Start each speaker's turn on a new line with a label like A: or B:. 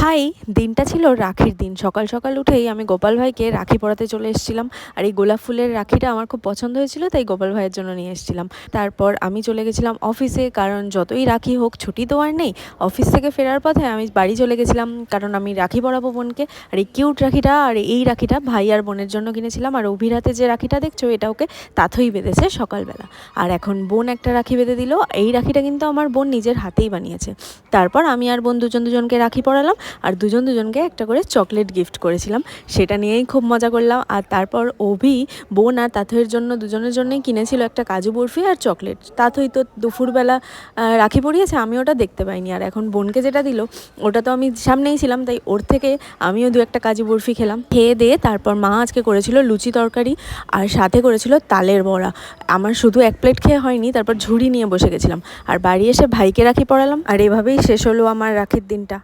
A: High, দিনটা ছিল রাখির দিন। সকাল সকাল উঠেই আমি গোপাল ভাইকে রাখি পরাতে চলে এসেছিলাম। আর এই গোলাপ ফুলের রাখিটা আমার খুব পছন্দ হয়েছিল, তাই গোপাল ভাইয়ের জন্য নিয়ে এসেছিলাম। তারপর আমি চলে গেছিলাম অফিসে, কারণ যতই রাখি হোক ছুটি তো আর নেই। অফিস থেকে ফেরার পথে আমি বাড়ি চলে গেছিলাম, কারণ আমি রাখি পরাবো বোনকে। আর এই কিউট রাখিটা আর এই রাখিটা ভাই আর বোনের জন্য কিনেছিলাম। আর অভিরাতে যে রাখিটা দেখছো, এটা ওকে তাথই বেঁধেছে সকালবেলা। আর এখন বোন একটা রাখি বেঁধে দিল। এই রাখিটা কিন্তু আমার বোন নিজের হাতেই বানিয়েছে। তারপর আমি আর বোন দুজনকে রাখি পরালাম, আর দুজনকে একটা করে চকলেট গিফট করেছিলাম। সেটা নিয়েই খুব মজা করলাম। আর তারপর অভি বোন আর তাথইয়ের জন্য দুজনের জন্যই কিনেছিল একটা কাজু বরফি আর চকলেট। তাথই তো দুপুরবেলা রাখি পরিয়েছে, আমি ওটা দেখতে পাইনি। আর এখন বোনকে যেটা দিল, ওটা তো আমি সামনেই ছিলাম, তাই ওর থেকে আমিও দু একটা কাজু বরফি খেলাম। খেয়ে দিয়ে তারপর মা আজকে করেছিল লুচি তরকারি, আর সাথে করেছিল তালের বড়া। আমার শুধু এক প্লেট খেয়ে হয়নি, তারপর ঝুড়ি নিয়ে বসে গেছিলাম। আর বাড়ি এসে ভাইকে রাখি পরালাম। আর এভাবেই শেষ হলো আমার রাখির দিনটা।